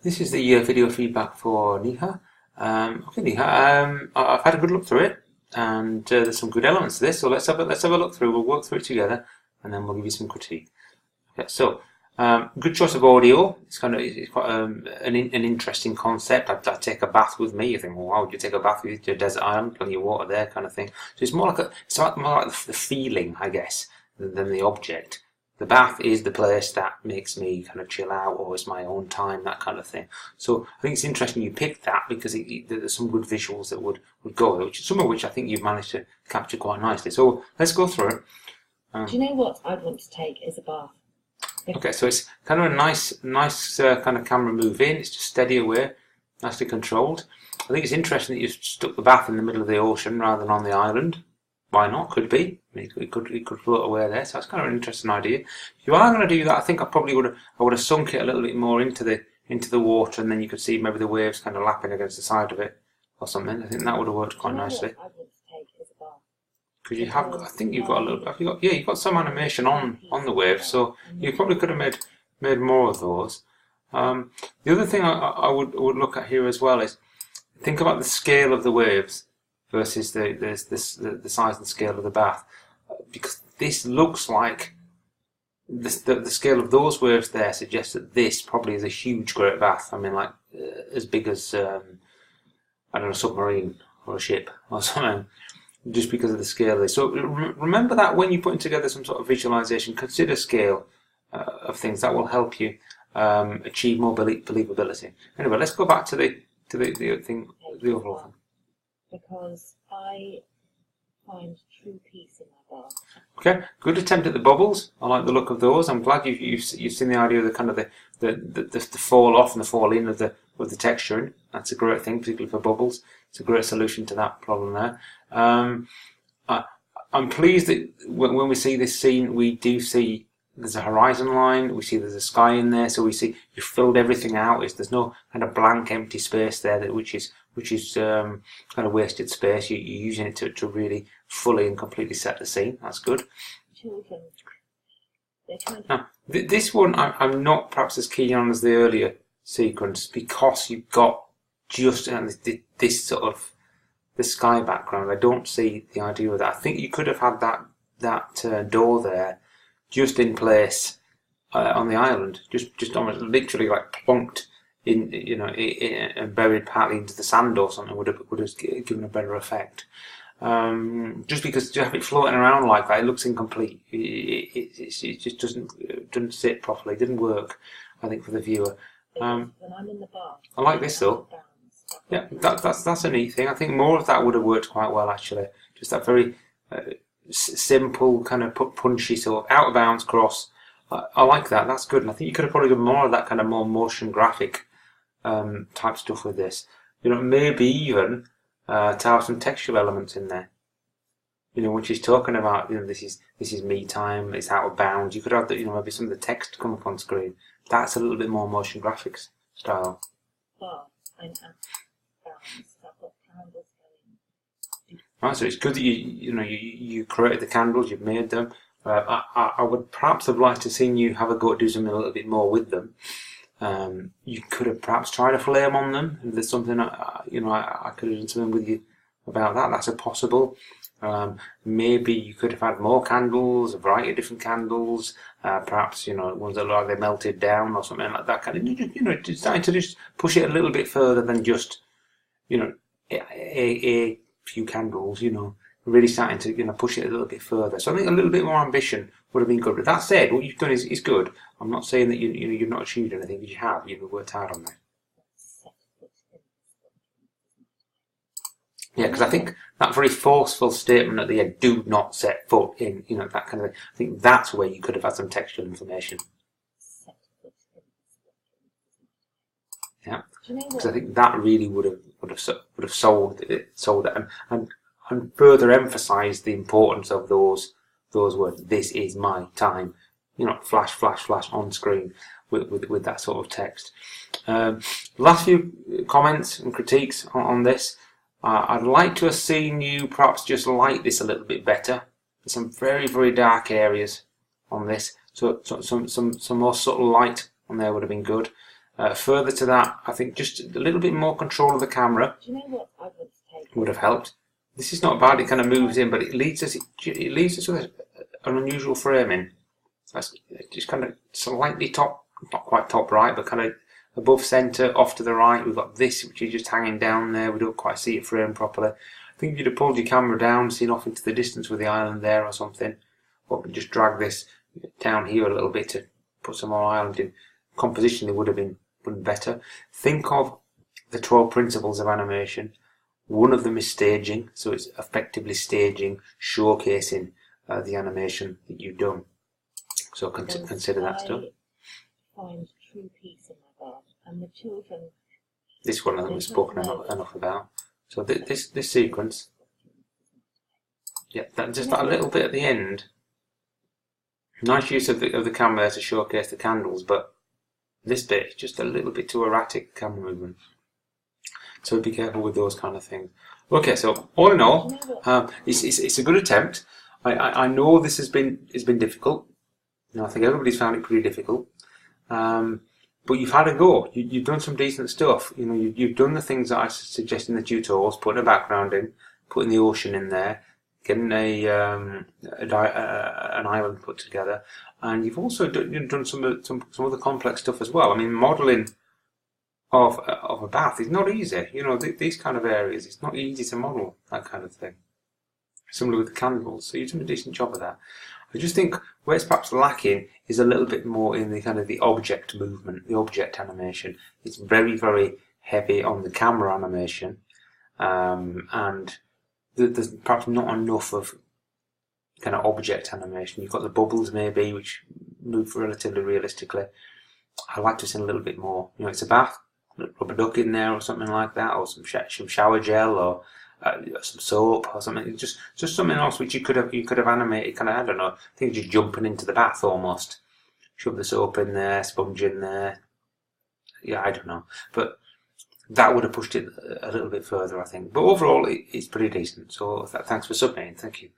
This is the video feedback for Neha. Okay, Neha, I've had a good look through it, and there's some good elements to this. So let's have a look through. We'll work through it together, and then we'll give you some critique. Okay, so good choice of audio. It's quite an interesting concept. I'd take a bath with me. You think, well, why would you take a bath with your desert island? Plenty of water there, kind of thing. So it's more like the feeling, I guess, than the object. The bath is the place that makes me kind of chill out, or it's my own time, that kind of thing. So I think it's interesting you picked that because there's some good visuals that would go there, some of which I think you've managed to capture quite nicely. So let's go through it. Do you know what I'd want to take is a bath? Okay, so it's kind of a nice kind of camera move in. It's just steady away, nicely controlled. I think it's interesting that you've stuck the bath in the middle of the ocean rather than on the island. Why not? Could be. I mean, it could float away there. So that's kind of an interesting idea. If you are going to do that, I think I would have sunk it a little bit more into the water, and then you could see maybe the waves kind of lapping against the side of it or something. I think that would have worked quite nicely. What I'd want to take is a bath. Because you have, I think you've got a little. You've got some animation on the waves, so you probably could have made more of those. The other thing I would look at here as well is think about the scale of the waves versus the size and scale of the bath, because this looks like the scale of those waves there suggests that this probably is a huge great bath. I mean, like as big as I don't know, a submarine or a ship or something, just because of the scale of this. So remember that when you're putting together some sort of visualization, consider scale of things. That will help you achieve more believability. Anyway, let's go back to the overall thing. Because I find true peace in my bath. Okay, good attempt at the bubbles. I like the look of those. I'm glad you've seen the idea of the kind of the fall off and the fall in of the texturing. That's a great thing, particularly for bubbles. It's a great solution to that problem there. I'm pleased that when we see this scene, we do see there's a horizon line. We see there's a sky in there, so we see you filled everything out. There's no kind of blank, empty space there, which is kind of wasted space. You're using it to really fully and completely set the scene. That's good. Children, now, this one I'm not perhaps as keen on as the earlier sequence, because you've got just this sort of the sky background. I don't see the idea of that. I think you could have had that door there just in place on the island, just almost literally like plonked in, and buried partly into the sand or something would have given a better effect. Just because to have it floating around like that, it looks incomplete. It just doesn't sit properly. It didn't work, I think, for the viewer. when I'm in the bath, I like this though. Yeah, that's a neat thing. I think more of that would have worked quite well actually. Just that very simple kind of punchy sort of out of bounds cross. I like that. That's good. And I think you could have probably done more of that kind of more motion graphic type stuff with this. Maybe even to have some textual elements in there. When she's talking about this is me time, it's out of bounds. You could have maybe some of the text come up on screen. That's a little bit more motion graphics style. But I'm at bounds. I've got candles going. Right, so it's good that you created the candles, you've made them. I would perhaps have liked to have seen you have a go at do something a little bit more with them. You could have perhaps tried a flame on them. If there's something I could have done something with you about that. That's a possible. Maybe you could have had more candles, a variety of different candles. Perhaps ones that look like they melted down or something like that. Kind of starting to just push it a little bit further than just a few candles. Really starting to push it a little bit further. So I think a little bit more ambition would have been good. But that said, what you've done is good. I'm not saying that you've not achieved anything, because you have. You've worked hard on that. Yeah, because I think that very forceful statement at the end, "Do not set foot in," that kind of thing. I think that's where you could have had some textual information. Yeah, because I think that really would have sold it, and further emphasised the importance of those words. This is my time. Flash, flash, flash on screen with that sort of text. Last few comments and critiques on this. I'd like to have seen you perhaps just light this a little bit better. There's some very, very dark areas on this, so some more subtle light on there would have been good. Further to that, I think just a little bit more control of the camera Do you know what I would take? would have helped. This is not bad, it kind of moves in, but it leaves us with an unusual framing. That's just kind of slightly top, not quite top right, but kind of above centre, off to the right. We've got this, which is just hanging down there. We don't quite see it framed properly. I think if you'd have pulled your camera down, seen off into the distance with the island there or something, or just drag this down here a little bit to put some more island in, composition it would have been better. Think of the 12 principles of animation. One of them is staging, so it's effectively staging, showcasing the animation that you've done. So consider that stuff. I find true peace in my bath, and the children. This one I think we've spoken enough about. So this sequence, yeah, that a little bit at the end. Nice use of the camera to showcase the candles, but this bit is just a little bit too erratic camera movement. So be careful with those kind of things. Okay, so all in all, it's a good attempt. I know this has been difficult. I think everybody's found it pretty difficult. But you've had a go. You've done some decent stuff. You've done the things that I suggest in the tutorials, putting a background in, putting the ocean in there, getting an island put together, and you've also done some other complex stuff as well. I mean, modelling of a bath is not easy. These kind of areas, it's not easy to model that kind of thing. Similar with the candles, so you've done a decent job of that. I just think where it's perhaps lacking is a little bit more in the kind of the object movement, the object animation. It's very, very heavy on the camera animation, and there's perhaps not enough of kind of object animation. You've got the bubbles maybe, which move relatively realistically. I'd like to see a little bit more. It's a bath, rub a duck in there or something like that, or some shower gel, or some soap or something. Just something else which you could have animated. Kind of, I don't know. I think just jumping into the bath almost. Shove the soap in there, sponge in there. Yeah, I don't know, but that would have pushed it a little bit further, I think. But overall, it's pretty decent. So thanks for submitting. Thank you.